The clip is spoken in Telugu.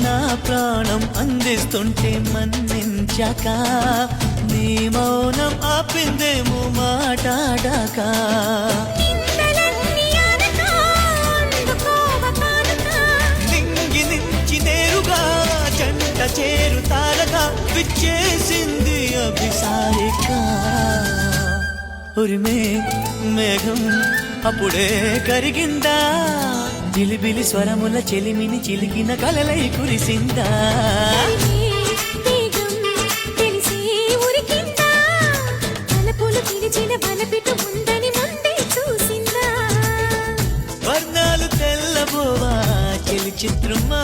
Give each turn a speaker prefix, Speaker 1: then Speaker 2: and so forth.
Speaker 1: నా ప్రాణం అందిస్తుంటే మన్నించాక నీ మౌనం ఆపిందేమో మాటాడాక నింగి నుంచి నేరుగా జంట చేరుతారగా విచ్చేసింది అభిసారిక ఉరిమే మేఘం అప్పుడే కరిగిందా బిలిబిలి స్వరముల చెలిమిని చిలికిన కలలై కురిసిందా వర్ణాలు తెల్లబోవా చెలి చిత్రమా